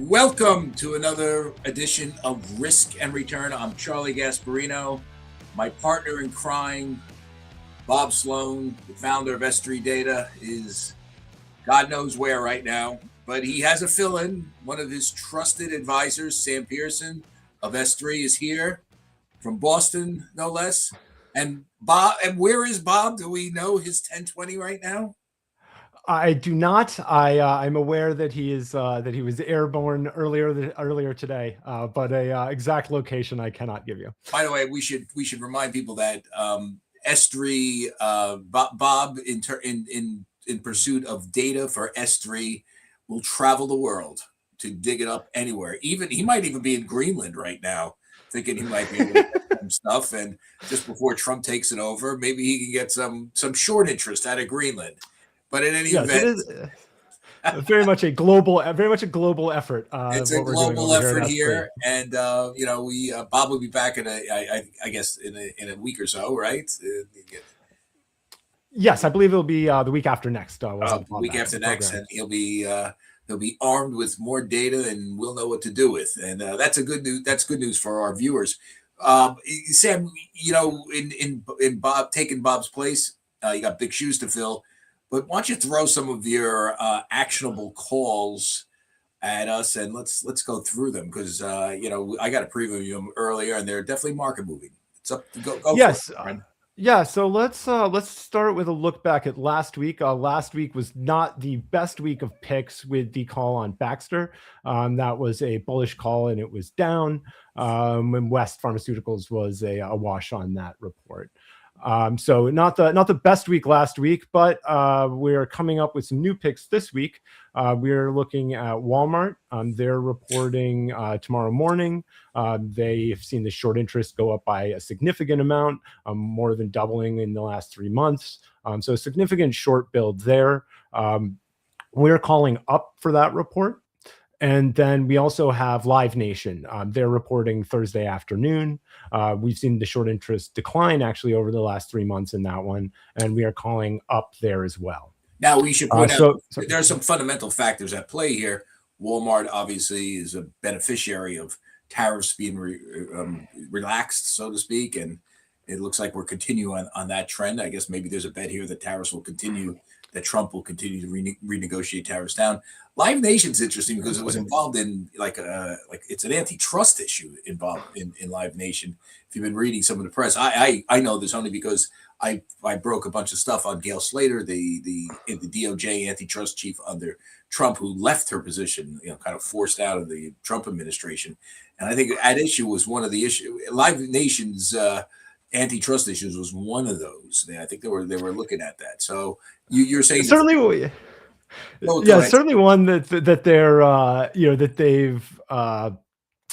Welcome to another edition of Risk and Return. I'm Charlie Gasparino. My partner in crime, Bob Sloan, the founder of S3 Data, is God knows where right now, but he has a fill-in. One of his trusted advisors, Sam Pearson of S3, is here from Boston, no less. And Bob, and where is Bob? Do we know his 1020 right now? I do not. I'm aware that he was airborne earlier today, but a exact location I cannot give you. By the way, we should remind people that S3 Bob in pursuit of data for S3 will travel the world to dig it up anywhere. Even he might even be in Greenland right now, thinking he might be able to get some stuff. And just before Trump takes it over, maybe he can get some short interest out of Greenland. But in any Yes, event, it is very much a global effort. it's a What we're doing global over effort here, here, and we Bob will be back in I guess in a week or so, right? Yes, I believe it'll be the week after next. The week after next, and he'll be armed with more data, and we'll know what to do with. And that's good news for our viewers. Sam, in Bob taking Bob's place, you got big shoes to fill. But why don't you throw some of your actionable calls at us, and let's go through them, because I got to preview them earlier, and they're definitely market moving. It's up to go yes. for it, Yeah, so let's start with a look back at last week. Last week was not the best week of picks with the call on Baxter. That was a bullish call, and it was down. And West Pharmaceuticals was a wash on that report. So not the best week last week, but we're coming up with some new picks this week. We're looking at Walmart. They're reporting tomorrow morning. They've seen the short interest go up by a significant amount, more than doubling in the last 3 months. So a significant short build there. We're calling up for that report. And then we also have Live Nation. They're reporting Thursday afternoon. We've seen the short interest decline actually over the last 3 months in that one, and we are calling up there as well. Now, we should point out there are some fundamental factors at play here. Walmart obviously is a beneficiary of tariffs being relaxed, so to speak, and it looks like we're continuing on that trend. I guess maybe there's a bet here that tariffs will continue, that Trump will continue to renegotiate tariffs down. Live Nation's interesting because it was involved in like it's an antitrust issue involved in Live Nation. If you've been reading some of the press, I know this only because I broke a bunch of stuff on Gail Slater, the DOJ antitrust chief under Trump, who left her position, kind of forced out of the Trump administration. And I think at issue was one of the issues. Live Nation's antitrust issues was one of those. I think they were looking at that. So you're saying certainly, certainly one that they're that they've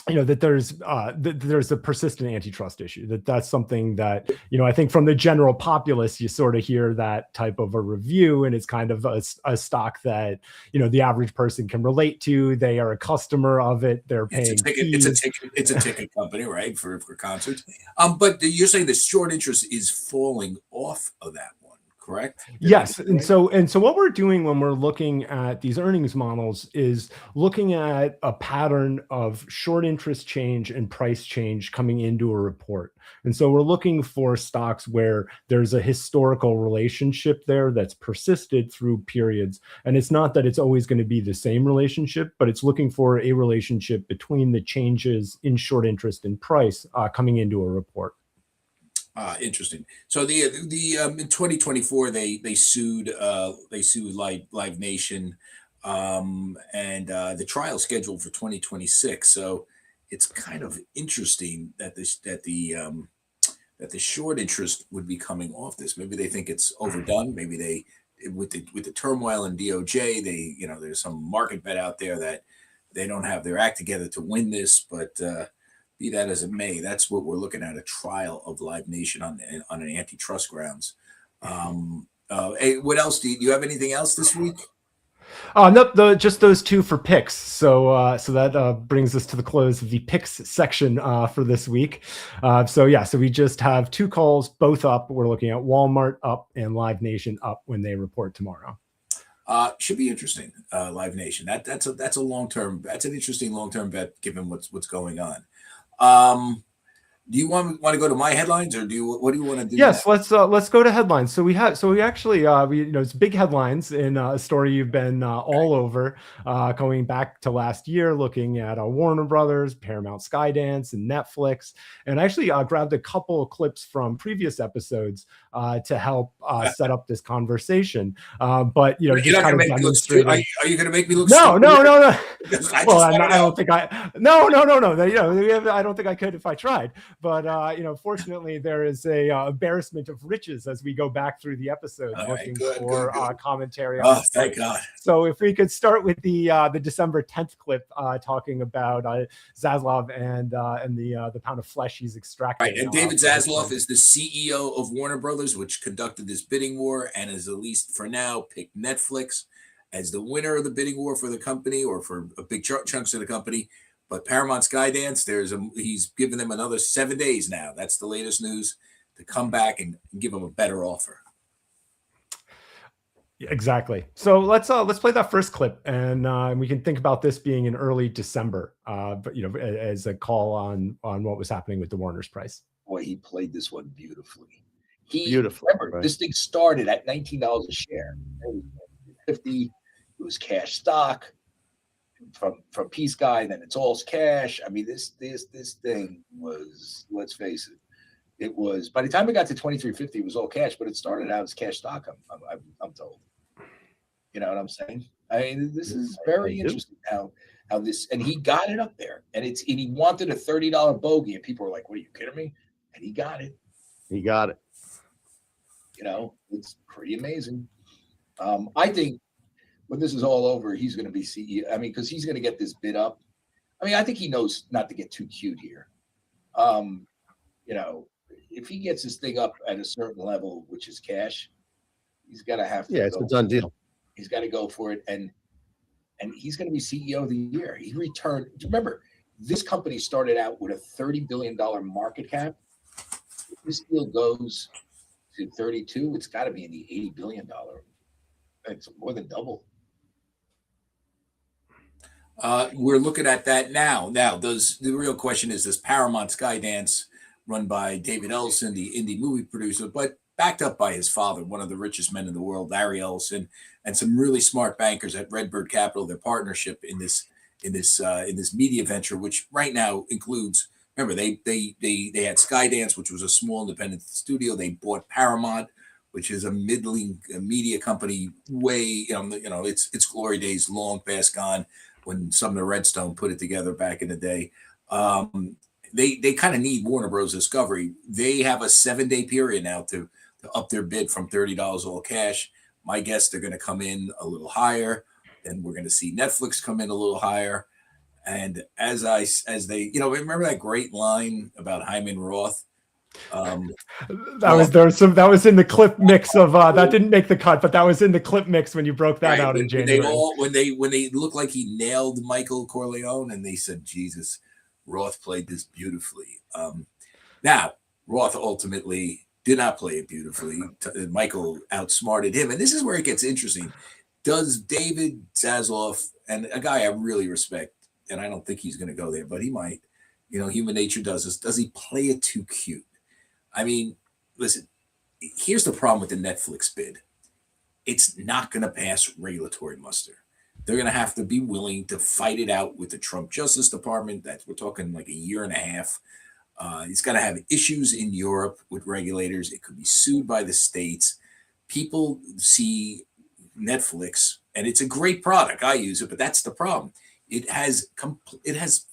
that there's a persistent antitrust issue. That's something that I think from the general populace you sort of hear that type of a review, and it's kind of a stock that the average person can relate to. They are a customer of it. They're paying. It's a ticket company, right, for concerts. But you're saying the short interest is falling off of that one, correct? Yes. And so what we're doing when we're looking at these earnings models is looking at a pattern of short interest change and price change coming into a report. And so we're looking for stocks where there's a historical relationship there that's persisted through periods. And it's not that it's always going to be the same relationship, but it's looking for a relationship between the changes in short interest and price coming into a report. Interesting. So the in 2024 they sued Live Nation, and the trial scheduled for 2026. So it's kind of interesting that the short interest would be coming off this. Maybe they think it's overdone. Maybe they with the turmoil in DOJ, there's some market bet out there that they don't have their act together to win this, but. Be that as it may, that's what we're looking at, a trial of Live Nation on an antitrust grounds. Hey, what else? Do you have anything else this week? Nope, just those two for picks. So that brings us to the close of the picks section for this week. So we just have two calls, both up. We're looking at Walmart up and Live Nation up when they report tomorrow. Should be interesting. Live Nation. That's a long term. That's an interesting long term bet given what's going on. Do you want to go to my headlines, or what do you want to do? Yes, let's go to headlines. So we actually it's big headlines in a story you've been all over, going back to last year, looking at Warner Brothers, Paramount, Skydance, and Netflix, and I actually grabbed a couple of clips from previous episodes to help set up this conversation. But you're just kind of demonstrating. Are you going to make me look? No. Well, I don't think I. No. I don't think I could if I tried. But fortunately, there is a embarrassment of riches as we go back through the episode, looking for commentary. Oh, thank God! So if we could start with the December 10th clip, talking about Zaslav and the pound of flesh he's extracting. Right, and David Zaslav is the CEO of Warner Brothers, which conducted this bidding war, and has, at least for now, picked Netflix as the winner of the bidding war for the company, or for a big chunks of the company. But Paramount Skydance, he's given them another 7 days now. That's the latest news, to come back and give them a better offer. Exactly. So let's play that first clip, and we can think about this being in early December, but as a call on what was happening with the Warner's price. Boy, he played this one beautifully. Remember, right? This thing started at $19 a share. It was $50. It was cash stock. From Peace Guy, then it's all cash. I mean, this thing was, let's face it, it was, by the time it got to 23.50, it was all cash, but it started out as cash stock. I'm told. You know what I'm saying? I mean, this is very interesting how this, and he got it up there, and he wanted a $30 bogey, and people were like, "What, are you kidding me?" And he got it. It's pretty amazing. I think when this is all over, he's going to be CEO. I mean, because he's going to get this bid up. I mean, I think he knows not to get too cute here. If he gets this thing up at a certain level, which is cash, he's got to have to. Yeah, it's a done deal. He's got to go for it, and he's going to be CEO of the year. He returned. Remember, this company started out with a $30 billion market cap. If this deal goes to 32, it's got to be in the $80 billion. It's more than double. We're looking at that now. Now, the real question is, does Paramount Skydance, run by David Ellison, the indie movie producer, but backed up by his father, one of the richest men in the world, Larry Ellison, and some really smart bankers at Redbird Capital, their partnership in this media venture, which right now includes, remember, they had Skydance, which was a small independent studio. They bought Paramount, which is a middling media company, way, its glory days long past gone, when Sumner Redstone put it together back in the day. They kind of need Warner Bros. Discovery. They have a 7-day period now to up their bid from $30 all cash. My guess, they're going to come in a little higher. Then we're going to see Netflix come in a little higher. And as they, remember that great line about Hyman Roth? That was in the clip mix of that didn't make the cut, but that was in the clip mix when you broke that out in January. When they looked like he nailed Michael Corleone, and they said, Jesus, Roth played this beautifully. Now, Roth ultimately did not play it beautifully. Michael outsmarted him, and this is where it gets interesting. Does David Zaslav, and a guy I really respect, and I don't think he's going to go there, but he might. Human nature does this. Does he play it too cute? I mean, listen, here's the problem with the Netflix bid. It's not going to pass regulatory muster. They're going to have to be willing to fight it out with the Trump Justice Department. We're talking like a year and a half. It's got to have issues in Europe with regulators. It could be sued by the states. People see Netflix, and it's a great product. I use it, but that's the problem. It has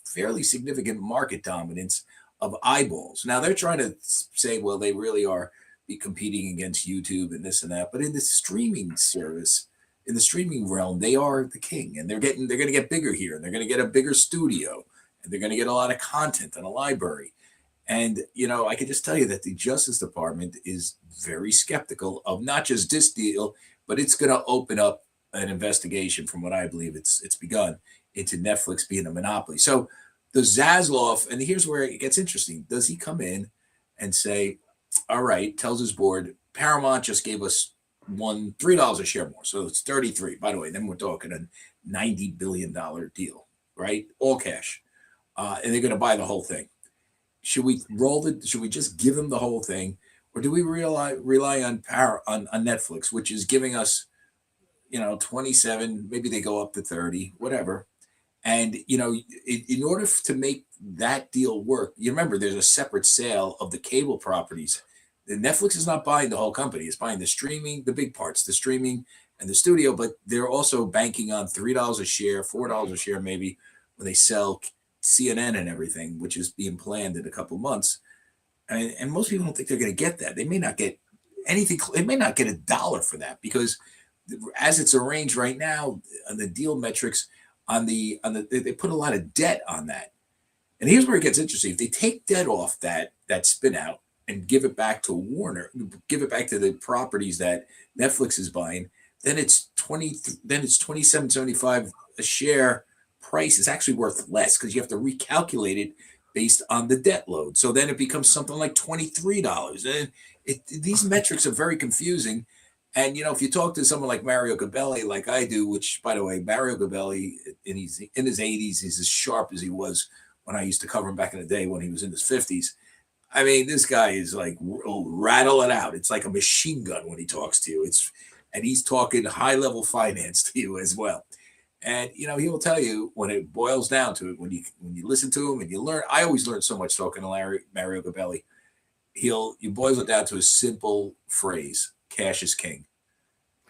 fairly significant market dominance of eyeballs. Now they're trying to say, well, they really are be competing against YouTube and this and that. But in the streaming service, in the streaming realm, they are the king, and they're going to get bigger here, and they're going to get a bigger studio, and they're going to get a lot of content and a library. And, I can just tell you that the Justice Department is very skeptical of not just this deal, but it's going to open up an investigation, from what I believe it's begun, into Netflix being a monopoly. So the Zaslav, and here's where it gets interesting. Does he come in and say, all right, tells his board, Paramount just gave us won $3 a share more. So it's 33. By the way, then we're talking a $90 billion deal, right? All cash. And they're going to buy the whole thing. Should we should we just give them the whole thing? Or do we rely on on Netflix, which is giving us, 27, maybe they go up to 30, whatever. And, in order to make that deal work, you remember there's a separate sale of the cable properties. Netflix is not buying the whole company. It's buying the streaming, the big parts, the streaming and the studio, but they're also banking on $3 a share, $4 a share, maybe when they sell CNN and everything, which is being planned in a couple of months. And most people don't think they're going to get that. They may not get anything. They may not get $1 for that, because as it's arranged right now, on the deal metrics, they put a lot of debt on that. And here's where it gets interesting. If they take debt off that spin out and give it back to Warner, give it back to the properties that Netflix is buying, then it's $27.75 a share. Price is actually worth less because you have to recalculate it based on the debt load. So then it becomes something like $23. And these metrics are very confusing. And, if you talk to someone like Mario Gabelli, like I do, which, by the way, Mario Gabelli, in his 80s, he's as sharp as he was when I used to cover him back in the day when he was in his 50s. I mean, this guy is like, rattle it out. It's like a machine gun when he talks to you. And he's talking high-level finance to you as well. And, he will tell you when it boils down to it, when you listen to him and you learn. I always learn so much talking to Mario Gabelli. He boils it down to a simple phrase: cash is king.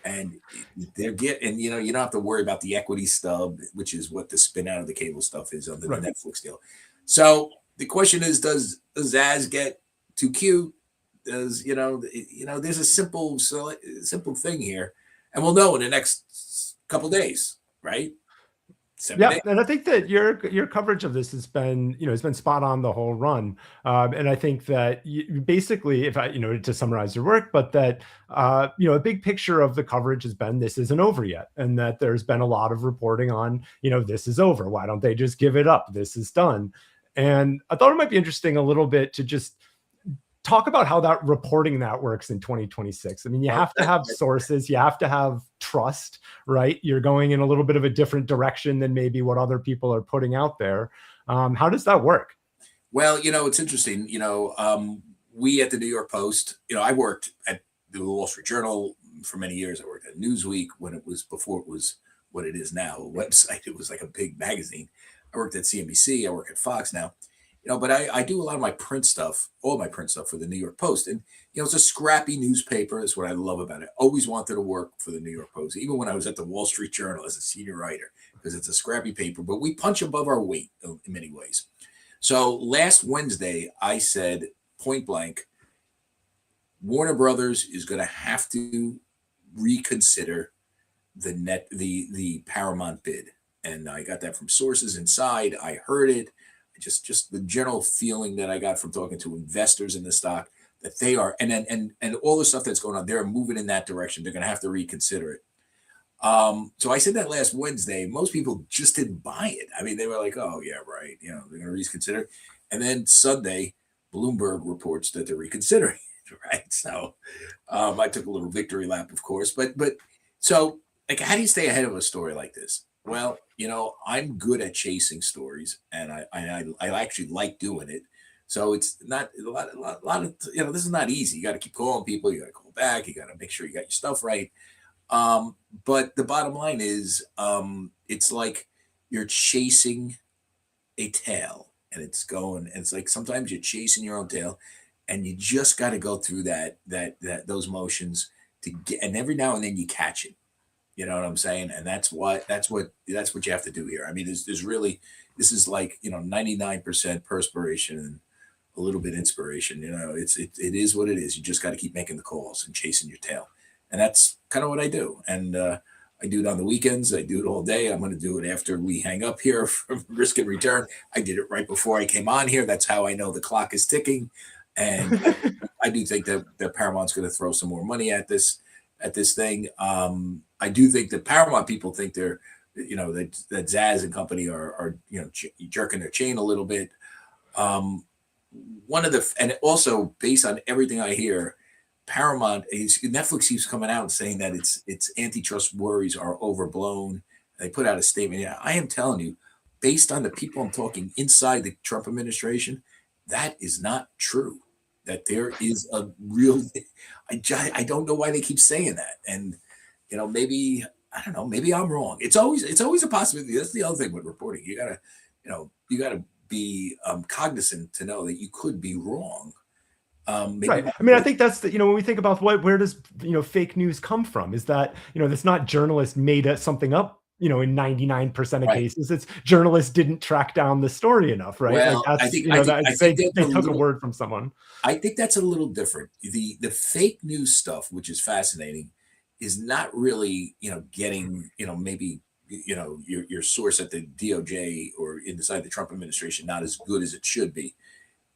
And you don't have to worry about the equity stub, which is what the spin out of the cable stuff is under the Netflix deal. So the question is, does Zaz get too cute? Does, there's a simple thing here, and we'll know in the next couple of days, right? 7 days. And I think that your coverage of this has been, has been spot on the whole run. And I think that basically, if I, to summarize your work, but that, a big picture of the coverage has been, this isn't over yet. And that there's been a lot of reporting on, this is over. Why don't they just give it up? This is done. And I thought it might be interesting a little bit to just talk about how that reporting that works in 2026. I mean, you have to have sources, you have to have trust, right? You're going in a little bit of a different direction than maybe what other people are putting out there. How does that work? Well, it's interesting. We at the New York Post, I worked at the Wall Street Journal for many years. I worked at Newsweek before it was what it is now, a website. It was like a big magazine. I worked at CNBC. I work at Fox now. But I do a lot of my print stuff, all my print stuff for the New York Post. And, it's a scrappy newspaper. That's what I love about it. Always wanted to work for the New York Post, even when I was at the Wall Street Journal as a senior writer, because it's a scrappy paper, but we punch above our weight in many ways. So last Wednesday, I said point blank, Warner Brothers is going to have to reconsider the Paramount bid. And I got that from sources inside. I heard it. Just the general feeling that I got from talking to investors in the stock, that they are, and all the stuff that's going on, they're moving in that direction. They're going to have to reconsider it. So I said that last Wednesday. Most people just didn't buy it. I mean, they were like, "Oh yeah, right. They're going to reconsider." And then Sunday, Bloomberg reports that they're reconsidering it. Right. So I took a little victory lap, of course. But so, like, how do you stay ahead of a story like this? Well, I'm good at chasing stories, and I actually like doing it. So it's not a lot of, this is not easy. You got to keep calling people. You got to call back. You got to make sure you got your stuff right. But the bottom line is, it's like you're chasing a tail, and it's going, and it's like sometimes you're chasing your own tail, and you just got to go through those motions to get, and every now and then you catch it. You know what I'm saying? And that's what you have to do here. I mean, there's really, this is like, 99% perspiration and a little bit inspiration. It is what it is. You just got to keep making the calls and chasing your tail. And that's kind of what I do. And I do it on the weekends. I do it all day. I'm going to do it after we hang up here from Risk and Return. I did it right before I came on here. That's how I know the clock is ticking. And I do think that Paramount's going to throw some more money at this thing. I do think that Paramount people think they're, that Zaz and company are jerking their chain a little bit. And also based on everything I hear, Paramount, Netflix keeps coming out and saying that its antitrust worries are overblown. They put out a statement. Yeah, I am telling you, based on the people I'm talking inside the Trump administration, that is not true. That there is a real, I don't know why they keep saying that. And, maybe, I don't know, maybe I'm wrong. It's always a possibility. That's the other thing with reporting. You gotta be cognizant to know that you could be wrong. Right. I mean, I think that's when we think about where does fake news come from? Is that it's not journalists made something up. In 99% of cases, it's journalists didn't track down the story enough, right? Well, like that's, they took a word from someone. I think that's a little different. The fake news stuff, which is fascinating, is not really getting maybe your source at the DOJ or inside the Trump administration not as good as it should be.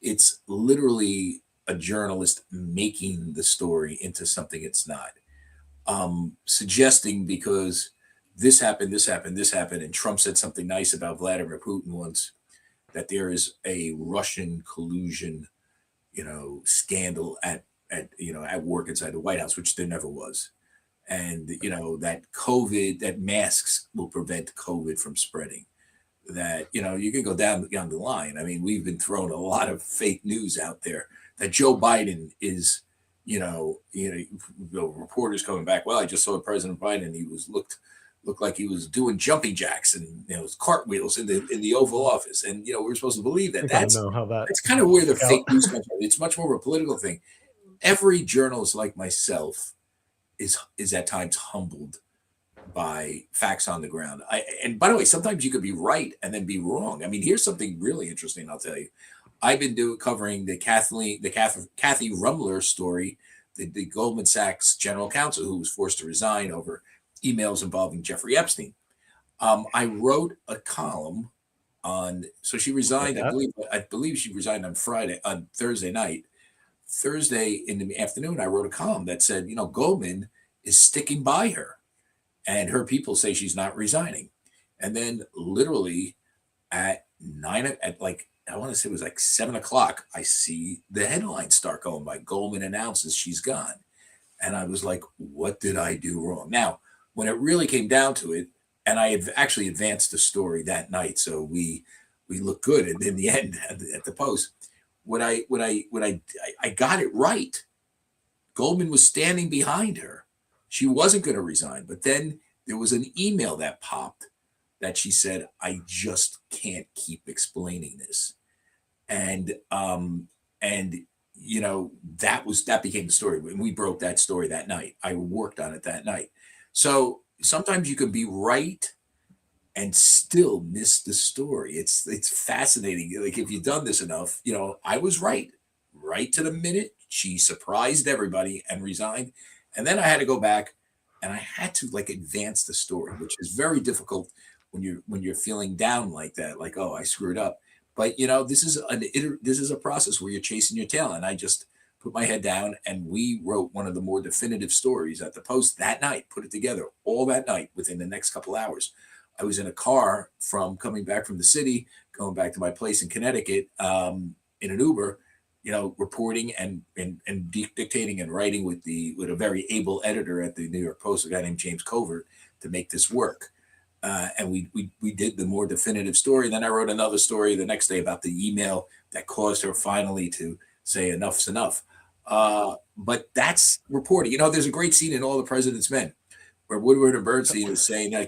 It's literally a journalist making the story into something it's not, suggesting because this happened, and Trump said something nice about Vladimir Putin once, that there is a Russian collusion, scandal at work inside the White House, which there never was, and that masks will prevent COVID from spreading. That you can go down the line. I mean, we've been throwing a lot of fake news out there that Joe Biden is, reporters coming back. Well, I just saw President Biden. He looked like he was doing jumping jacks and cartwheels in the Oval Office, and we're supposed to believe that. That's kind of where the fake news comes from. It's much more of a political thing. Every journalist like myself is at times humbled by facts on the ground. And by the way, sometimes you could be right and then be wrong. I mean, here's something really interesting. I'll tell you. I've been covering the Kathy Rummler story, the Goldman Sachs general counsel who was forced to resign over emails involving Jeffrey Epstein. I wrote a column so she resigned. I believe she resigned on Thursday night. Thursday in the afternoon, I wrote a column that said, Goldman is sticking by her, and her people say she's not resigning. And then literally I want to say it was like 7:00, I see the headlines start going by Goldman announces she's gone. And I was like, what did I do wrong? Now, when it really came down to it, and I had actually advanced the story that night, so we looked good. And in the end, at the Post, I got it right. Goldman was standing behind her. She wasn't going to resign. But then there was an email that popped that she said, I just can't keep explaining this. And that became the story. When we broke that story that night, I worked on it that night. So sometimes you can be right and still miss the story. It's fascinating. Like, if you've done this enough, I was right to the minute. She surprised everybody and resigned. And then I had to go back and I had to advance the story, which is very difficult when you're feeling down like that, like, oh, I screwed up. But this is a process where you're chasing your tail. And I just put my head down and we wrote one of the more definitive stories at the Post that night, put it together all that night within the next couple hours. I was in a car coming back from the city, going back to my place in Connecticut, in an Uber, reporting and dictating and writing with a very able editor at the New York Post, a guy named James Covert, to make this work. And we did the more definitive story. Then I wrote another story the next day about the email that caused her finally to say enough's enough. But that's reporting. There's a great scene in All the President's Men where Woodward and Bernstein is saying, how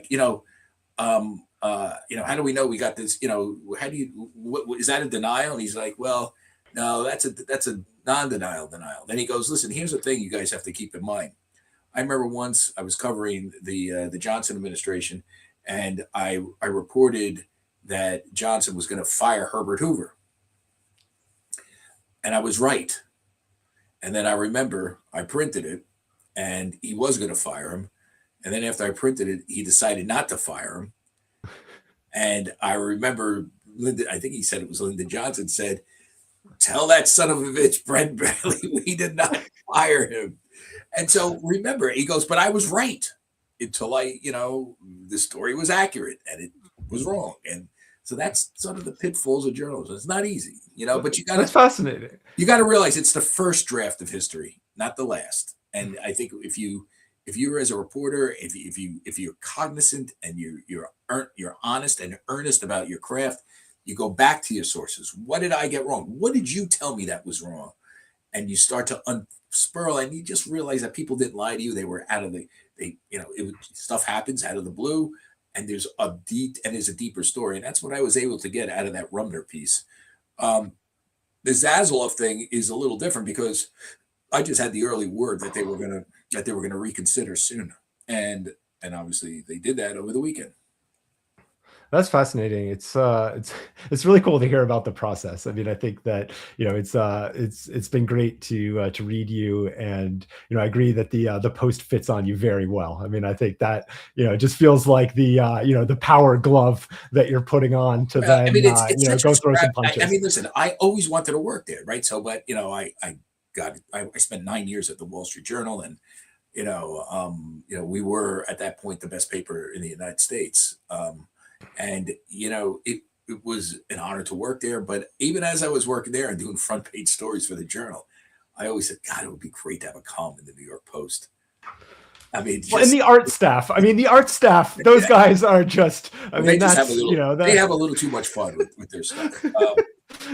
do we know we got this? How do you? Is that a denial? And he's like, well, no, that's a non-denial denial. Then he goes, listen, here's the thing you guys have to keep in mind. I remember once I was covering the Johnson administration, and I reported that Johnson was going to fire Herbert Hoover. And I was right. And then I remember I printed it, and he was going to fire him. And then after I printed it, he decided not to fire him. And I remember I think he said it was Lyndon Johnson said, tell that son of a bitch, Brent Bradley, we did not fire him. And so remember, he goes, but I was right until the story was accurate and it was wrong. And so that's sort of the pitfalls of journalism. It's not easy, but that's fascinating. You got to realize it's the first draft of history, not the last. And I think if you're as a reporter, if you're cognizant and you're honest and earnest about your craft, you go back to your sources. What did I get wrong? What did you tell me that was wrong? And you start to unspurl, and you just realize that people didn't lie to you. They were out of stuff happens out of the blue, and there's a deeper story. And that's what I was able to get out of that Rumner piece. The Zaslav thing is a little different because I just had the early word that they were gonna reconsider soon, and obviously they did that over the weekend. That's fascinating. It's really cool to hear about the process. I mean, I think that it's been great to read you, and I agree that the post fits on you very well. I mean, I think that it just feels like the power glove that you're putting on to then it's go throw some punches. I mean, listen, I always wanted to work there, right? So, but I spent 9 years at the Wall Street Journal, and we were at that point the best paper in the United States. And it was an honor to work there. But even as I was working there and doing front page stories for the Journal, I always said, God, it would be great to have a column in the New York Post. I mean, and the art staff. I mean, the art staff. Those guys are just. They have a little too much fun with their stuff.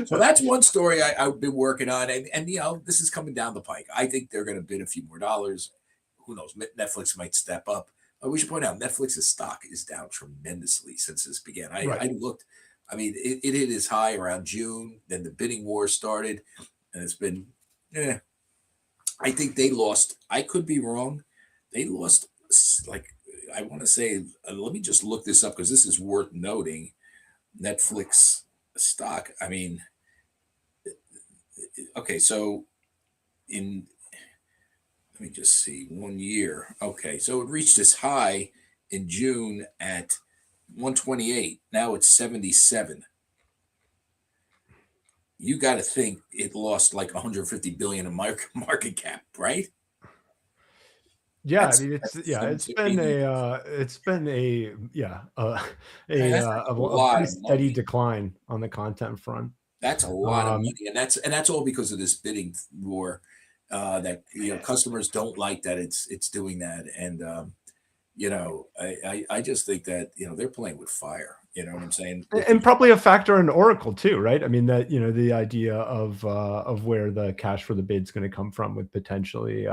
So that's one story I've been working on, and this is coming down the pike. I think they're going to bid a few more dollars. Who knows? Netflix might step up. We should point out Netflix's stock is down tremendously since this began. I looked. I mean, it hit its high around June. Then the bidding war started, and it's been. I think they lost. I could be wrong. They lost. I want to say. Let me just look this up because this is worth noting. Netflix stock. I mean, okay. So let me just see, 1 year. Okay, so it reached its high in June at 128. Now it's 77. You got to think it lost like 150 billion in market cap, right? Yeah, I mean it's been a pretty steady decline on the content front. That's a lot of money, and that's all because of this bidding war. That customers don't like that it's doing that, and I just think that they're playing with fire. You know what I'm saying? And probably a factor in Oracle too, right? I mean that the idea of where the cash for the bid's going to come from would potentially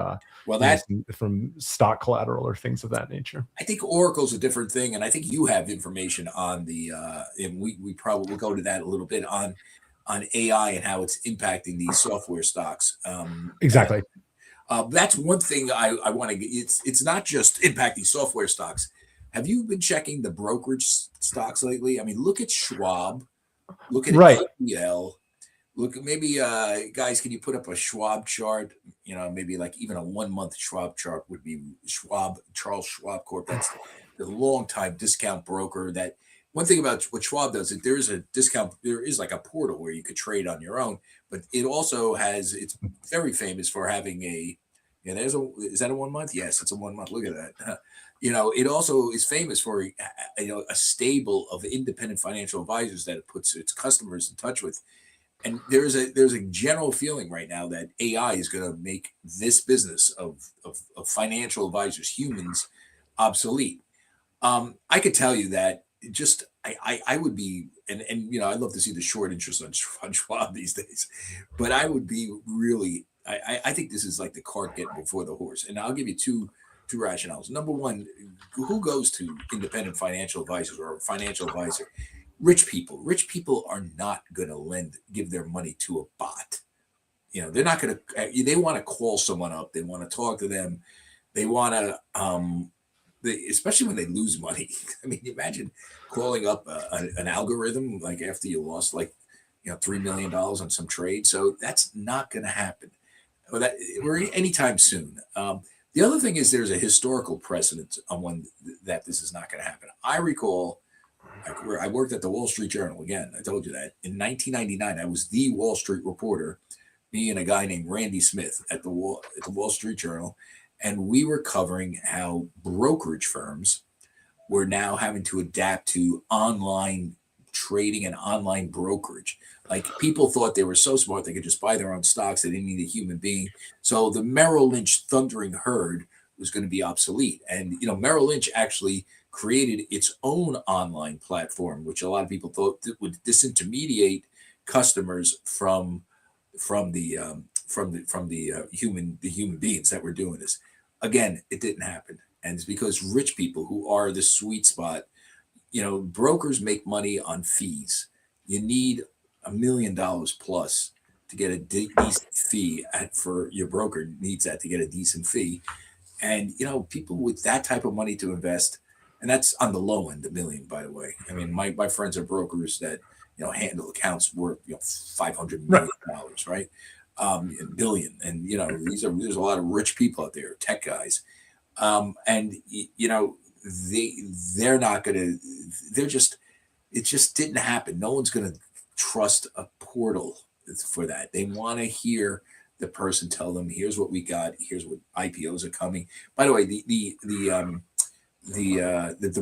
from stock collateral or things of that nature. I think Oracle's a different thing, and I think you have information on the and we probably will go to that a little bit on AI and how it's impacting these software stocks. Exactly. That's one thing I want to get. It's not just impacting software stocks. Have you been checking the brokerage stocks lately? I mean, look at Schwab. Look at FDJ. Look at maybe guys. Can you put up a Schwab chart? Maybe like even a 1 month Schwab chart would be Charles Schwab Corp. That's the long time discount broker. That one thing about what Schwab does is there is a discount. There is like a portal where you could trade on your own, but it also has. It's very famous for having a. Is that a 1 month? Yes, it's a 1 month. Look at that. It also is famous for a stable of independent financial advisors that it puts its customers in touch with. And there's a general feeling right now that AI is going to make this business of financial advisors, humans, obsolete. I could tell you that I would be, and I'd love to see the short interest on Schwab these days, but I would be really, I think this is like the cart getting before the horse. And I'll give you two rationales. Number one, who goes to independent financial advisors or a financial advisor? Rich people. Rich people are not going to give their money to a bot. They're not going to. They want to call someone up. They want to talk to them. They want to, especially when they lose money. I mean, imagine calling up an algorithm like after you lost like $3 million on some trade. So that's not going to happen. Or anytime soon. The other thing is there's a historical precedent on that this is not going to happen. I recall I worked at the Wall Street Journal. Again, I told you that. In 1999, I was the Wall Street reporter, me and a guy named Randy Smith at the Wall Street Journal. And we were covering how brokerage firms were now having to adapt to online trading and online brokerage. Like people thought they were so smart they could just buy their own stocks. They didn't need a human being. So the Merrill Lynch thundering herd was going to be obsolete. And Merrill Lynch actually created its own online platform, which a lot of people thought would disintermediate customers from the human beings that were doing this. Again, it didn't happen, and it's because rich people, who are the sweet spot, brokers make money on fees. You need $1 million plus to get a decent fee. For your broker needs that to get a decent fee, and people with that type of money to invest, and that's on the low end, $1 million, by the way. I mean, my friends are brokers that handle accounts worth $500 million, right? Billion, and there's a lot of rich people out there, tech guys, and they're not gonna. It just didn't happen. No one's gonna trust a portal for that. They want to hear the person tell them, "Here's what we got. Here's what IPOs are coming." By the way, the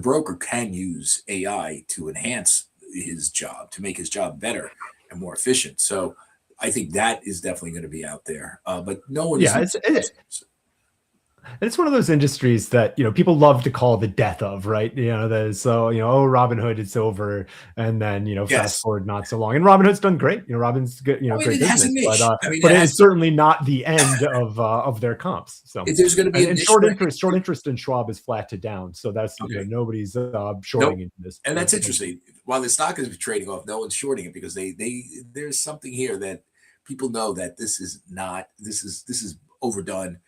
broker can use AI to enhance his job, to make his job better and more efficient. So I think that is definitely going to be out there. But no one is. It's one of those industries that people love to call the death of, right? Robinhood, it's over, and then fast forward not so long, and Robinhood's done great. Robin's good, great business, but it is certainly not the end of their comps. So there's going to be short interest in Schwab is flat to down, so that's nobody's shorting into this. And that's interesting. While the stock is trading off, no one's shorting it because there's something here that people know that this is overdone.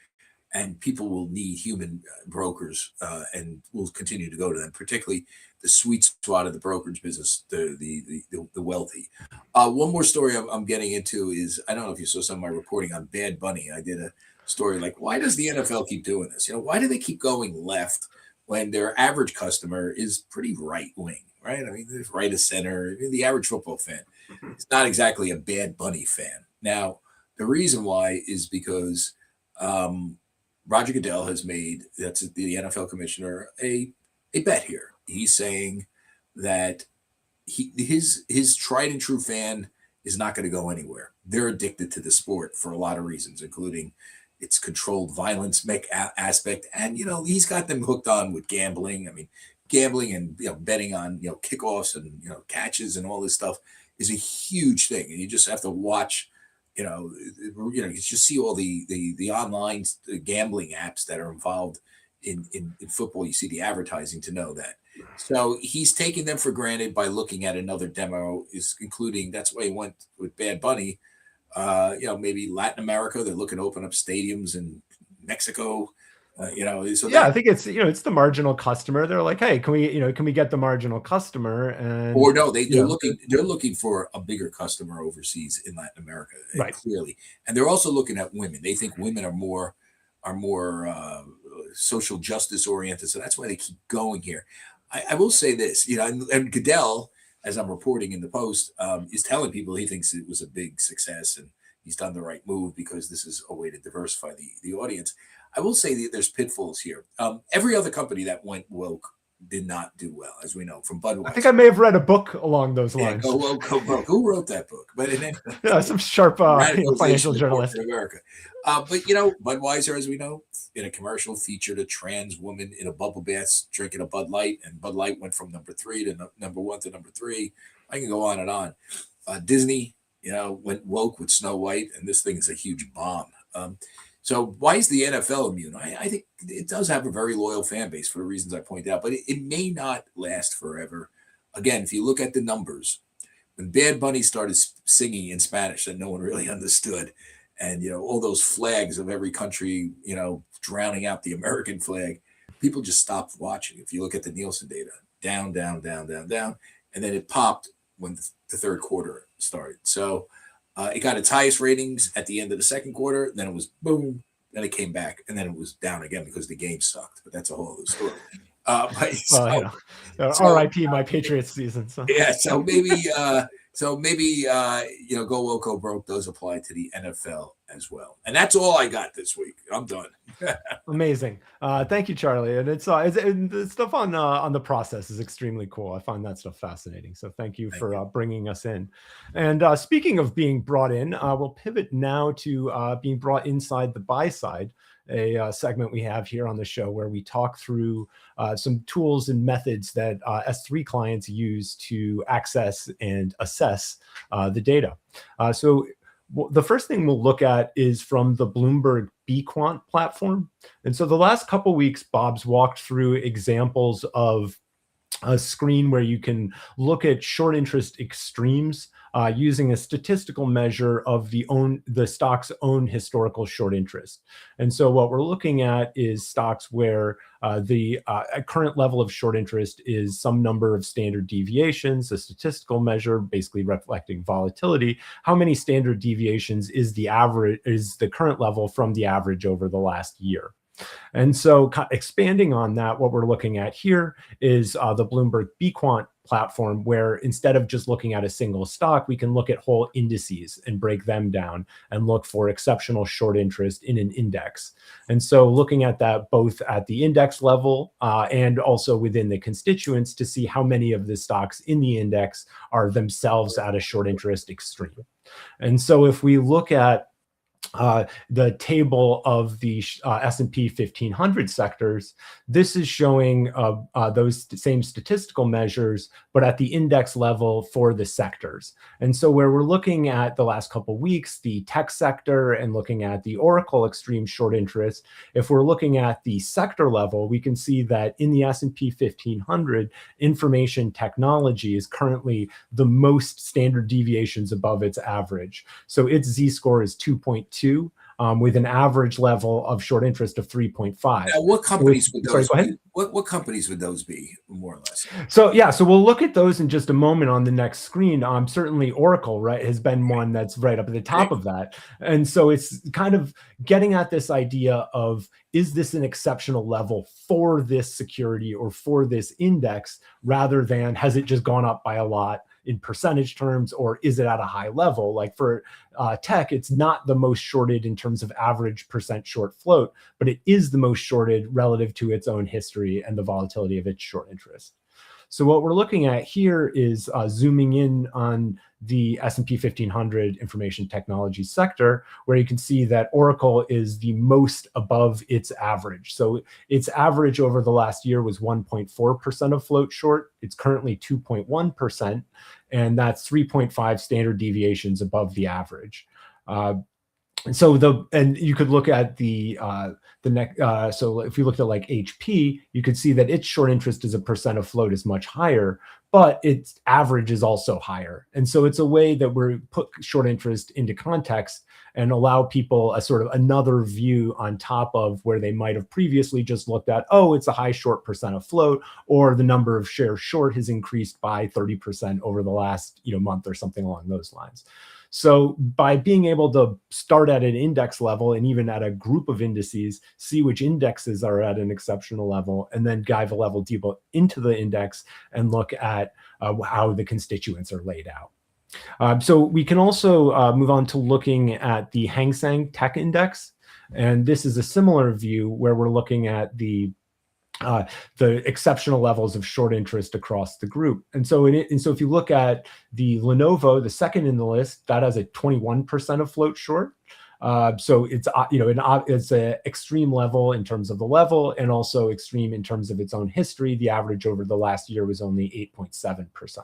And people will need human brokers, and will continue to go to them, particularly the sweet spot of the brokerage business, the wealthy. One more story I'm getting into is, I don't know if you saw some of my reporting on Bad Bunny. I did a story like, why does the NFL keep doing this? Why do they keep going left when their average customer is pretty right wing, right? I mean, there's right of center. The average football fan is not exactly a Bad Bunny fan. Now, the reason why is because Roger Goodell has made, that's the NFL commissioner, a bet here. He's saying that his tried and true fan is not going to go anywhere. They're addicted to the sport for a lot of reasons, including its controlled violence aspect, and he's got them hooked on with gambling. I mean, gambling and betting on kickoffs and catches and all this stuff is a huge thing, and you just have to watch. You just see all the online gambling apps that are involved in football. You see the advertising to know that. So he's taking them for granted by looking at another demo, including, that's why he went with Bad Bunny. Maybe Latin America, they're looking to open up stadiums in Mexico. So I think it's it's the marginal customer. They're like, hey, can we get the marginal customer? And they're looking for a bigger customer overseas in Latin America, right? Clearly, and they're also looking at women. They think women are more social justice oriented, so that's why they keep going here. I will say this, and Goodell, as I'm reporting in the Post, is telling people he thinks it was a big success and he's done the right move because this is a way to diversify the audience. I will say that there's pitfalls here. Every other company that went woke did not do well, as we know from Budweiser. I think I may have read a book along those lines. Go woke, go broke. Who wrote that book? But some sharp financial journalist in America. But Budweiser, as we know, in a commercial featured a trans woman in a bubble bath drinking a Bud Light, and Bud Light went from number 3 to number 1 to number 3. I can go on and on. Disney, went woke with Snow White, and this thing is a huge bomb. So why is the NFL immune? I think it does have a very loyal fan base for the reasons I pointed out, but it may not last forever. Again, if you look at the numbers, when Bad Bunny started singing in Spanish that no one really understood, and all those flags of every country, drowning out the American flag, people just stopped watching. If you look at the Nielsen data, down, down, down, down, down, and then it popped when the third quarter started. So it got its highest ratings at the end of the second quarter. Then it was boom. Then it came back, and then it was down again because the game sucked. But that's a whole other story. R.I.P. my Patriots season. So. Yeah, so maybe So maybe go woke, go broke does apply to the NFL as well. And that's all I got this week. I'm done. Amazing. Thank you, Charlie. And and the stuff on the process is extremely cool. I find that stuff fascinating. So thank you for bringing us in. And speaking of being brought in, we'll pivot now to being brought inside the buy side, a segment we have here on the show where we talk through some tools and methods that S3 clients use to access and assess the data. So the first thing we'll look at is from the Bloomberg bquant platform. And so the last couple weeks, Bob's walked through examples of a screen where you can look at short interest extremes using a statistical measure of the stock's own historical short interest. And so what we're looking at is stocks where the current level of short interest is some number of standard deviations, a statistical measure basically reflecting volatility. How many standard deviations is the current level from the average over the last year? And so expanding on that, what we're looking at here is the Bloomberg bquant platform, where instead of just looking at a single stock, we can look at whole indices and break them down and look for exceptional short interest in an index. And so looking at that both at the index level and also within the constituents to see how many of the stocks in the index are themselves at a short interest extreme. And so if we look at the table of the S&P 1500 sectors, this is showing those same statistical measures, but at the index level for the sectors. And so where we're looking at the last couple of weeks, the tech sector and looking at the Oracle extreme short interest, if we're looking at the sector level, we can see that in the S&P 1500, information technology is currently the most standard deviations above its average. So its Z-score is 2.2. With an average level of short interest of 3.5. Now, what companies would those be? What companies would those be, more or less? So we'll look at those in just a moment on the next screen. Certainly Oracle, right, has been one that's right up at the top of that. And so it's kind of getting at this idea of, is this an exceptional level for this security or for this index, rather than has it just gone up by a lot in percentage terms, or is it at a high level? Like for tech, it's not the most shorted in terms of average percent short float, but it is the most shorted relative to its own history and the volatility of its short interest. So what we're looking at here is zooming in on the S&P 1500 information technology sector, where you can see that Oracle is the most above its average. So its average over the last year was 1.4% of float short. It's currently 2.1%, and that's 3.5 standard deviations above the average. And you could look at the next. So if we looked at like HP, you could see that its short interest as a percent of float is much higher, but its average is also higher. And so it's a way that we put short interest into context and allow people a sort of another view on top of where they might have previously just looked at, oh, it's a high short percent of float, or the number of shares short has increased by 30% over the last month or something along those lines. So by being able to start at an index level and even at a group of indices, see which indexes are at an exceptional level, and then dive a level deeper into the index and look at how the constituents are laid out. So we can also move on to looking at the Hang Seng Tech Index. And this is a similar view where we're looking at the exceptional levels of short interest across the group. And so if you look at the Lenovo, the second in the list, that has a 21% of float short. So it's it's an extreme level in terms of the level, and also extreme in terms of its own history. The average over the last year was only 8.7%.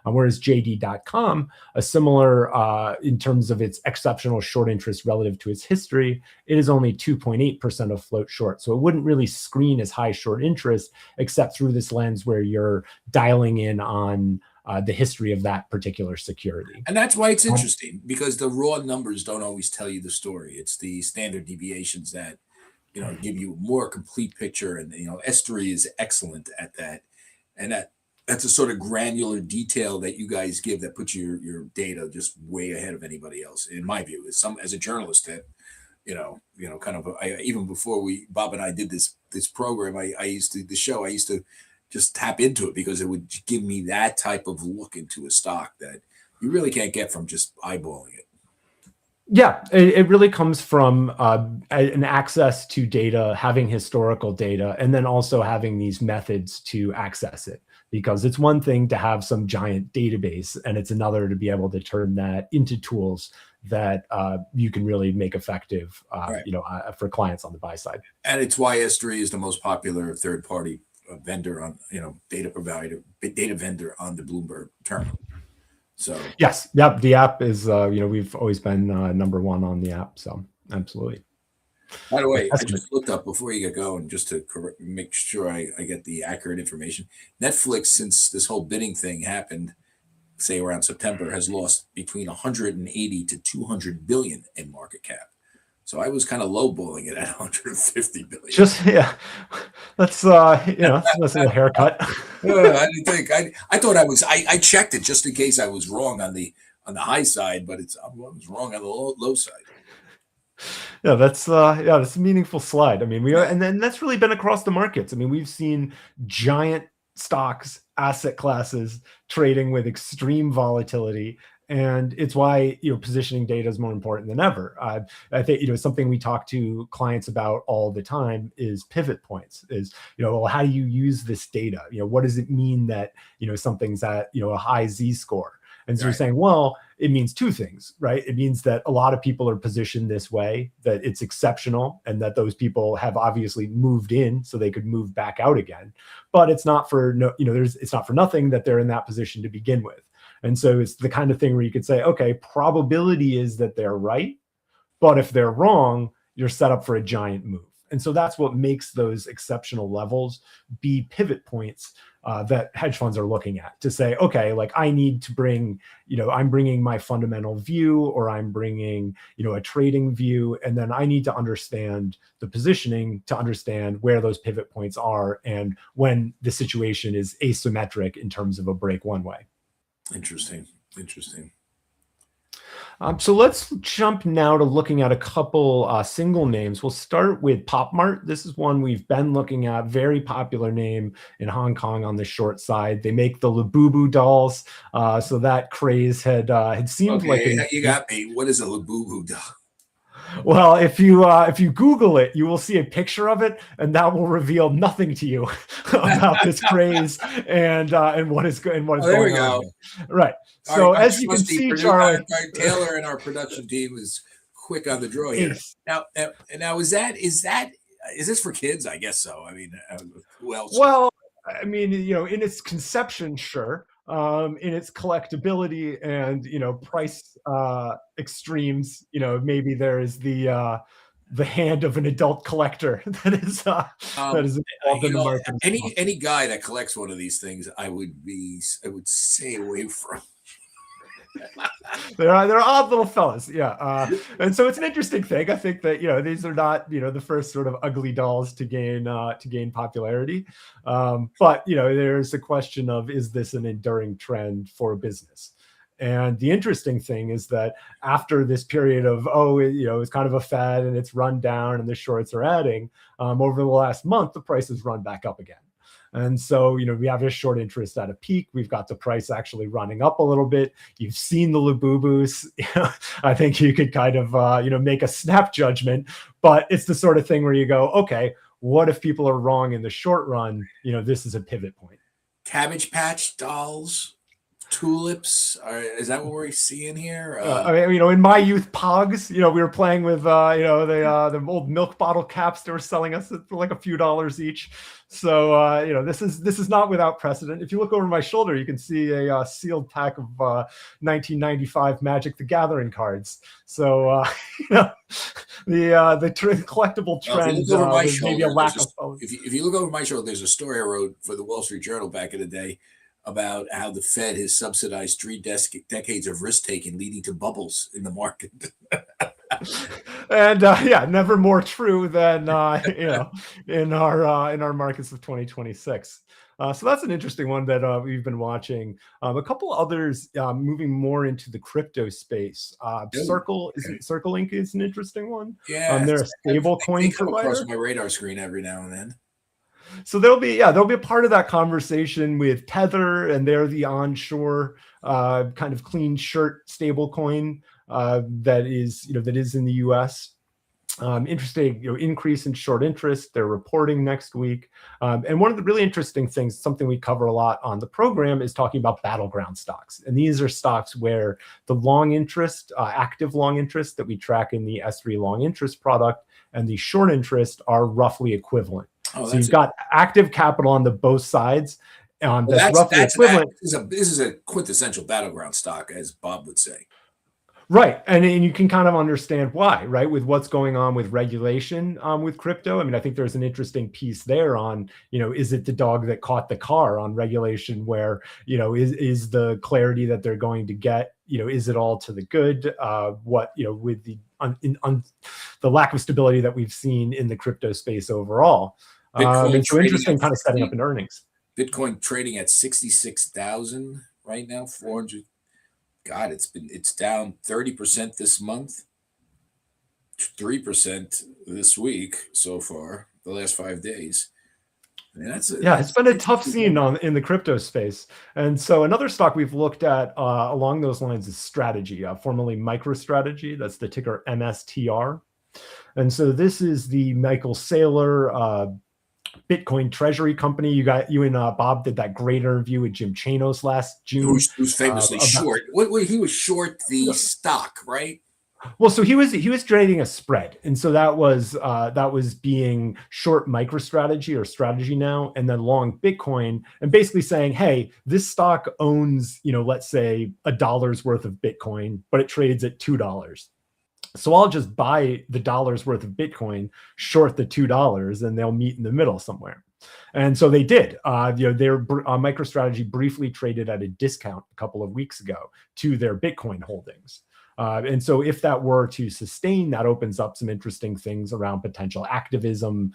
Whereas JD.com, a similar in terms of its exceptional short interest relative to its history, it is only 2.8% of float short. So it wouldn't really screen as high short interest, except through this lens where you're dialing in on the history of that particular security. And that's why it's interesting, because the raw numbers don't always tell you the story. It's the standard deviations that give you a more complete picture. And S3 is excellent at that. And that's a sort of granular detail that you guys give that puts your data just way ahead of anybody else, in my view. As a journalist, that even before Bob and I did this program, I used to just tap into it because it would give me that type of look into a stock that you really can't get from just eyeballing it. Yeah, it really comes from an access to data, having historical data, and then also having these methods to access it. Because it's one thing to have some giant database, and it's another to be able to turn that into tools that you can really make effective, Right. For clients on the buy side. And it's why S3 is the most popular third-party vendor on, data provider, data vendor on the Bloomberg terminal. So yes, yep, the app is, we've always been number one on the app. So absolutely. By the way, I just looked up before you get going, just to make sure I get the accurate information. Netflix, since this whole bidding thing happened, say around September, has lost between 180 to 200 billion in market cap. So I was kind of lowballing it at 150 billion. Just that's that's a little haircut. I didn't think I thought I checked it just in case I was wrong on the high side, but I was wrong on the low side. Yeah, that's a meaningful slide. I mean, and then that's really been across the markets. I mean, we've seen giant stocks, asset classes trading with extreme volatility. And it's why, positioning data is more important than ever. I think, something we talk to clients about all the time is pivot points, is, well, how do you use this data? What does it mean that, something's at, a high Z score? And so you're saying, well, it means two things, right? It means that a lot of people are positioned this way, that it's exceptional, and that those people have obviously moved in so they could move back out again. But it's not for it's not for nothing that they're in that position to begin with. And so it's the kind of thing where you could say, okay, probability is that they're right, but if they're wrong, you're set up for a giant move. And so that's what makes those exceptional levels be pivot points that hedge funds are looking at, to say, okay, like I need to bring, I'm bringing my fundamental view, or I'm bringing, a trading view, and then I need to understand the positioning to understand where those pivot points are and when the situation is asymmetric in terms of a break one way. Interesting. So let's jump now to looking at a couple single names. We'll start with PopMart. This is one we've been looking at, very popular name in Hong Kong on the short side. They make the Labubu dolls. So that craze had seemed like you got me. What is a Labubu doll? Well, if you Google it, you will see a picture of it, and that will reveal nothing to you about this craze and what is going on. There we go. Right. So as you can see, Charlie, Taylor and our production team was quick on the draw here. Now is this for kids? I guess so. I mean, who else? Well, I mean, in its conception, sure. In its collectability and price extremes, maybe there is the hand of an adult collector that is involved in the market. Any guy that collects one of these things, I would stay away from. They're odd little fellas, yeah. And so it's an interesting thing. I think that these are not the first sort of ugly dolls to gain popularity, but there's a question of, is this an enduring trend for a business? And the interesting thing is that after this period of it's kind of a fad and it's run down and the shorts are adding, over the last month the price has run back up again. And so, we have a short interest at a peak. We've got the price actually running up a little bit. You've seen the Labubus. I think you could kind of, make a snap judgment, but it's the sort of thing where you go, okay, what if people are wrong in the short run? This is a pivot point. Cabbage Patch dolls, tulips. Is that what we're seeing here? In my youth, Pogs. We were playing with the old milk bottle caps they were selling us for like a few dollars each. So this is not without precedent. If you look over my shoulder, you can see a sealed pack of 1995 Magic the Gathering cards. So the collectible trend was maybe a lack of. If you look over my shoulder, there's a story I wrote for the Wall Street Journal back in the day about how the Fed has subsidized 3 decades of risk taking, leading to bubbles in the market. And never more true than in our markets of 2026. So that's an interesting one that we've been watching. A couple others moving more into the crypto space. Circle Inc. is an interesting one. Yeah, they're a stable coin come provider. across my radar screen every now and then. So there'll be a part of that conversation with Tether, and they're the onshore kind of clean shirt stable coin that is in the US. Interesting, increase in short interest. They're reporting next week. And one of the really interesting things, something we cover a lot on the program, is talking about battleground stocks. And these are stocks where the long interest, active long interest that we track in the S3 long interest product and the short interest are roughly equivalent. So you've got active capital on the both sides. That's roughly equivalent. This is a quintessential battleground stock, as Bob would say. Right. And you can kind of understand why, right? With what's going on with regulation with crypto. I mean, I think there's an interesting piece there on, is it the dog that caught the car on regulation where, is the clarity that they're going to get, is it all to the good? With the lack of stability that we've seen in the crypto space overall. And so interesting kind of setting up in earnings. Bitcoin trading at 66,000 right now, 400. God, it's down 30% this month, 3% this week so far, the last 5 days. I mean, it's been a tough scene in the crypto space. And so another stock we've looked at along those lines is Strategy, formerly MicroStrategy. That's the ticker MSTR. And so this is the Michael Saylor Bitcoin treasury company. You and Bob did that great interview with Jim Chanos last June. Who's famously short. He was short the stock, right? Well, so he was trading a spread, and so that was being short MicroStrategy or Strategy now, and then long Bitcoin, and basically saying, hey, this stock owns let's say $1 worth of Bitcoin, but it trades at $2. So I'll just buy the $1 worth of Bitcoin, short the $2, and they'll meet in the middle somewhere. And so they did. Their MicroStrategy briefly traded at a discount a couple of weeks ago to their Bitcoin holdings. And so if that were to sustain, that opens up some interesting things around potential activism,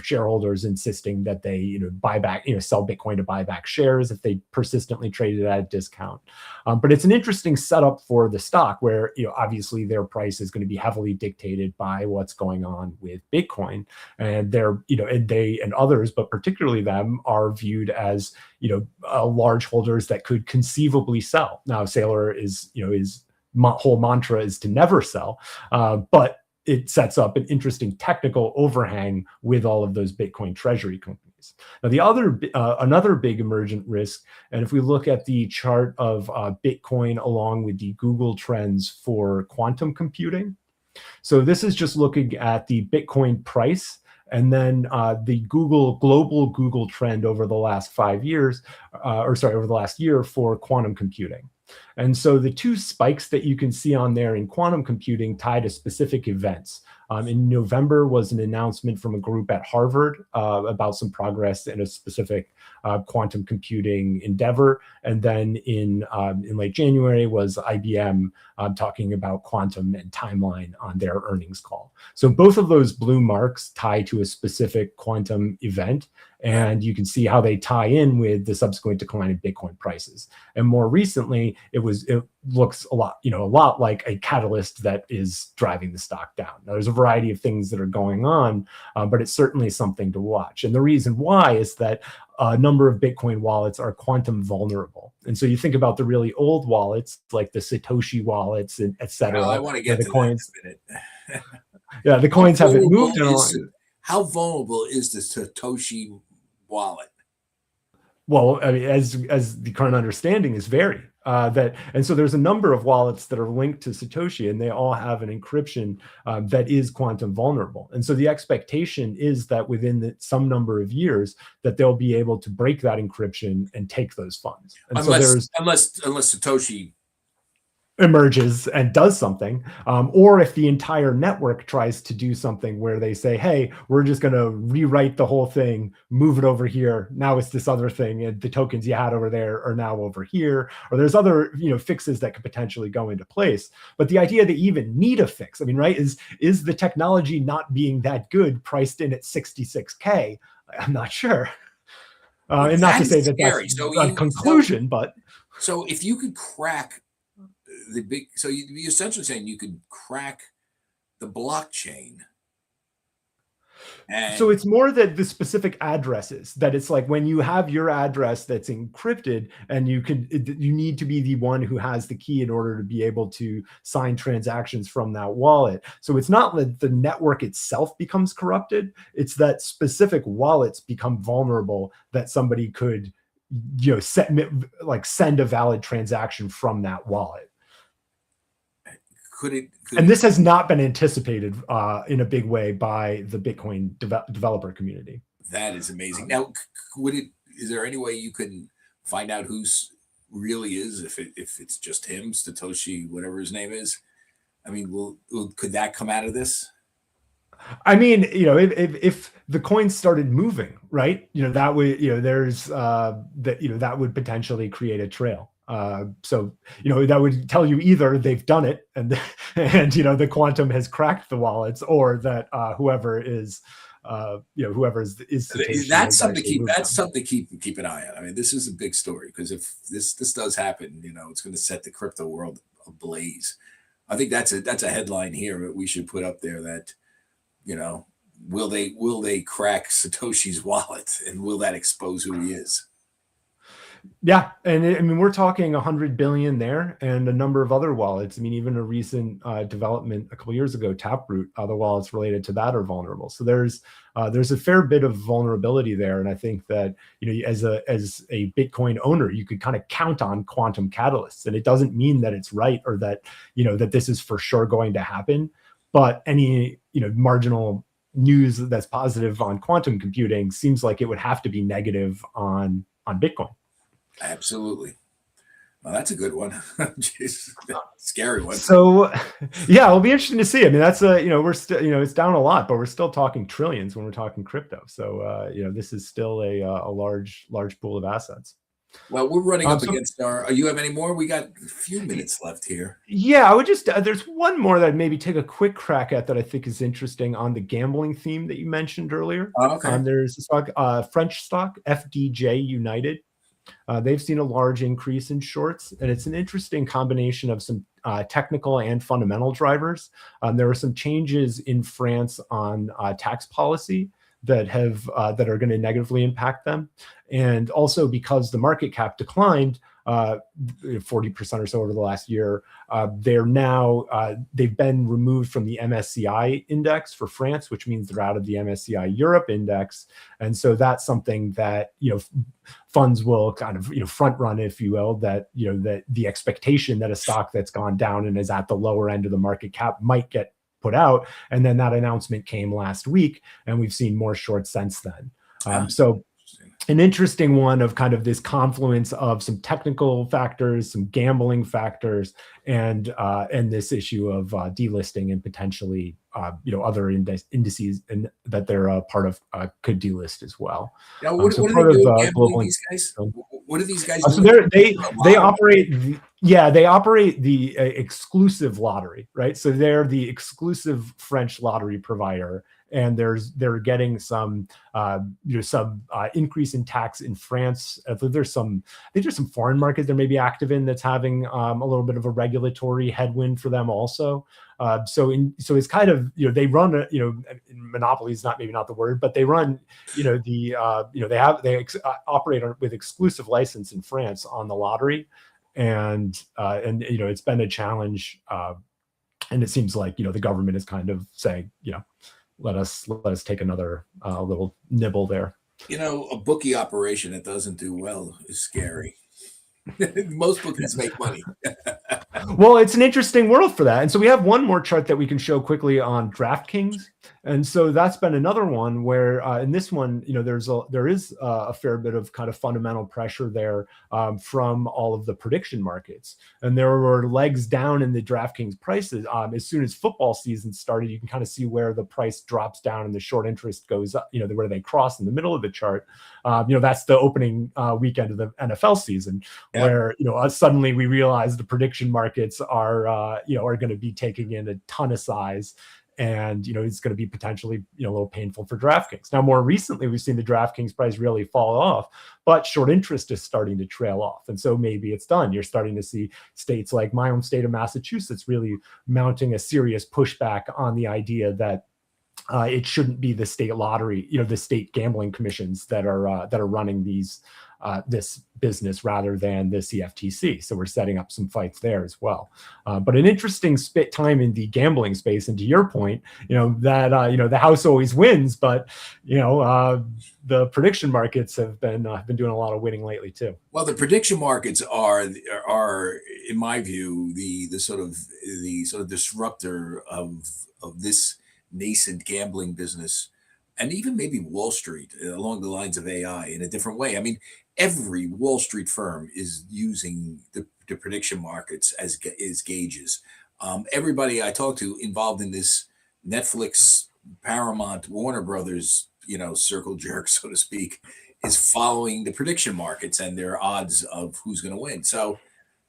shareholders insisting that they, buy back, sell Bitcoin to buy back shares if they persistently traded at a discount. But it's an interesting setup for the stock where, obviously their price is going to be heavily dictated by what's going on with Bitcoin. And they're, and they and others, but particularly them, are viewed as, large holders that could conceivably sell. Now, Saylor is whole mantra is to never sell, but it sets up an interesting technical overhang with all of those Bitcoin treasury companies. Now, another big emergent risk, and if we look at the chart of Bitcoin along with the Google trends for quantum computing, so this is just looking at the Bitcoin price and then the global Google trend over the last 5 years, over the last year for quantum computing. And so the two spikes that you can see on there in quantum computing tie to specific events. In November was an announcement from a group at Harvard about some progress in a specific quantum computing endeavor. And then in late January was IBM talking about quantum and timeline on their earnings call. So both of those blue marks tie to a specific quantum event. And you can see how they tie in with the subsequent decline in Bitcoin prices. And more recently, it looks a lot like a catalyst that is driving the stock down. Now, there's a variety of things that are going on, but it's certainly something to watch. And the reason why is that a number of Bitcoin wallets are quantum vulnerable. And so you think about the really old wallets, like the Satoshi wallets, and et cetera. Well, I want to get to coins. That in a minute. Yeah, the coins haven't moved on. How vulnerable is the Satoshi wallet? Well, I mean, as the current understanding is very and so there's a number of wallets that are linked to Satoshi, and they all have an encryption that is quantum vulnerable. And so the expectation is that within some number of years that they'll be able to break that encryption and take those funds. And unless Satoshi emerges and does something, or if the entire network tries to do something where they say, hey, we're just going to rewrite the whole thing, move it over here, now it's this other thing, and the tokens you had over there are now over here, or there's other fixes that could potentially go into place. But the idea that you even need a fix, I mean, right, is the technology not being that good priced in at 66K? I'm not sure. And not to say that that's a conclusion, but so if you could crack you're essentially saying you could crack the blockchain. So it's more that the specific addresses, that it's like when you have your address that's encrypted and you need to be the one who has the key in order to be able to sign transactions from that wallet. So it's not that the network itself becomes corrupted. It's that specific wallets become vulnerable, that somebody could, send a valid transaction from that wallet. And this has not been anticipated in a big way by the Bitcoin developer community. That is amazing. Now, is there any way you can find out who's really is, if it's just him, Satoshi, whatever his name is? I mean, could that come out of this? I mean, if the coins started moving, right, that would, that would potentially create a trail. So that would tell you either they've done it and the quantum has cracked the wallets, or that whoever is that's something to keep an eye on. I mean, this is a big story, because if this does happen, it's going to set the crypto world ablaze. I think that's a headline here that we should put up there, that will they crack Satoshi's wallet, and will that expose who he is? Yeah, and I mean, we're talking 100 billion there, and a number of other wallets. I mean, even a recent development a couple of years ago, Taproot, other wallets related to that are vulnerable. So there's a fair bit of vulnerability there, and I think that as a Bitcoin owner, you could kind of count on quantum catalysts, and it doesn't mean that it's right, or that that this is for sure going to happen. But any marginal news that's positive on quantum computing seems like it would have to be negative on Bitcoin. Absolutely. Well, that's a good one. Jeez, scary one. So, yeah, it'll be interesting to see. I mean, that's we're still, it's down a lot, but we're still talking trillions when we're talking crypto. So, this is still a large pool of assets. Well, we're running up against our. You have any more? We got a few minutes left here. Yeah, I would just. There's one more that I'd maybe take a quick crack at that I think is interesting on the gambling theme that you mentioned earlier. Okay. There's a stock, French stock, FDJ United. They've seen a large increase in shorts, and it's an interesting combination of some technical and fundamental drivers. There were some changes in France on tax policy that are going to negatively impact them, and also because the market cap declined 40% or so over the last year, they've been removed from the MSCI index for France, which means they're out of the MSCI Europe index, and so that's something that funds will kind of front run, if you will, that that the expectation that a stock that's gone down and is at the lower end of the market cap might get put out, and then that announcement came last week, and we've seen more shorts since then. So an interesting one of kind of this confluence of some technical factors, some gambling factors, and this issue of delisting, and potentially other indices and that they're a part of could delist as well. Now, what are they doing, gambling, these guys? What are these guys doing? So they operate. They operate the exclusive lottery, right? So they're the exclusive French lottery provider, and they're getting some increase in tax in France. I think there's some foreign markets they may be active in that's having a little bit of a regulatory headwind for them also. So it's kind of they run monopoly is maybe not the word, but they run they operate with exclusive license in France on the lottery, and it's been a challenge, and it seems like the government is kind of saying let us take another little nibble there. A bookie operation that doesn't do well is scary. Most bookies make money. Well, it's an interesting world for that. And so we have one more chart that we can show quickly on DraftKings. And so that's been another one where in this one, there is a fair bit of kind of fundamental pressure there from all of the prediction markets. And there were legs down in the DraftKings prices. As soon as football season started, you can kind of see where the price drops down and the short interest goes up, where they cross in the middle of the chart. That's the opening weekend of the NFL season, where, suddenly we realize the prediction markets are going to be taking in a ton of size. And, it's going to be potentially, a little painful for DraftKings. Now, more recently, we've seen the DraftKings price really fall off, but short interest is starting to trail off. And so maybe it's done. You're starting to see states like my own state of Massachusetts really mounting a serious pushback on the idea that it shouldn't be the state lottery, the state gambling commissions that are running this business rather than the CFTC. So we're setting up some fights there as well. But an interesting time in the gambling space. And to your point, that the house always wins, but the prediction markets have been doing a lot of winning lately too. Well, the prediction markets are in my view the sort of disruptor of this nascent gambling business, and even maybe Wall Street along the lines of AI in a different way. I mean, every Wall Street firm is using the prediction markets as gauges. Everybody I talk to involved in this Netflix, Paramount, Warner Brothers, circle jerk, so to speak, is following the prediction markets and their odds of who's going to win. So,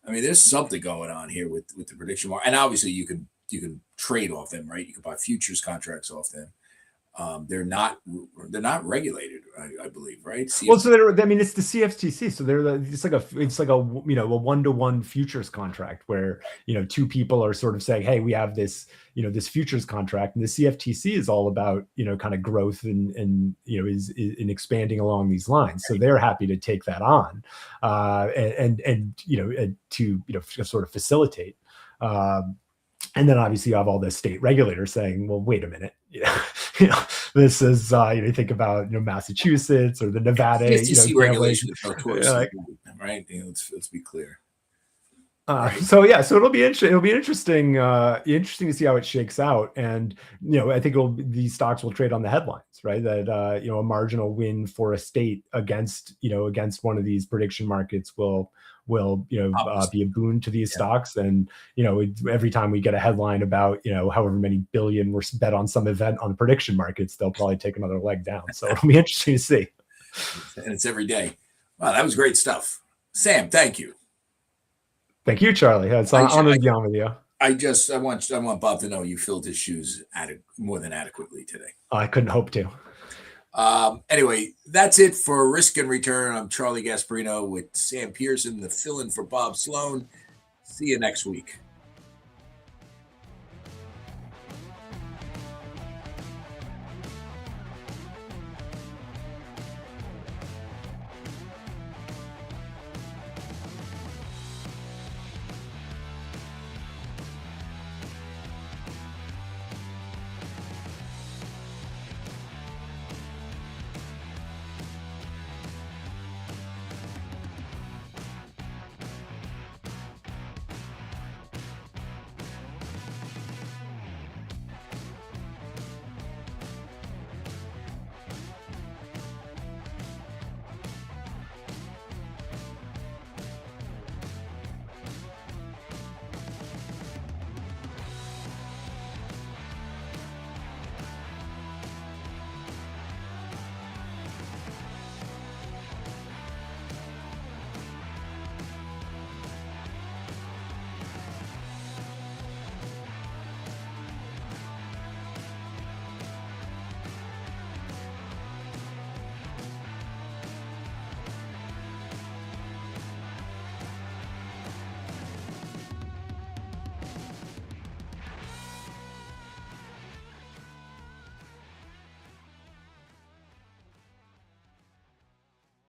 I mean, there's something going on here with the prediction market, and obviously you can trade off them, right? You can buy futures contracts off them. They're not regulated, I believe, right? Well, so it's the CFTC, so it's like a 1-to-1 futures contract where two people are sort of saying, hey, we have this this futures contract, and the CFTC is all about kind of growth and is in expanding along these lines. So they're happy to take that on, and to sort of facilitate. And then obviously you have all the state regulators saying, well, wait a minute, this is, you think about, Massachusetts or the Nevada, regulation, right? Let's be clear. Right. So it'll be interesting. It'll be interesting to see how it shakes out. And, I think these stocks will trade on the headlines, right? That, a marginal win for a state against one of these prediction markets will be a boon to these stocks. And, every time we get a headline about, however many billion were bet on some event on the prediction markets, they'll probably take another leg down. So it'll be interesting to see. And it's every day. Wow, that was great stuff. Sam, thank you. Thank you, Charlie. It's an honor to be on with you. I want Bob to know you filled his shoes more than adequately today. I couldn't hope to. Anyway, that's it for Risk and Return. I'm Charlie Gasparino with Sam Pearson, the fill-in for Bob Sloan. See you next week.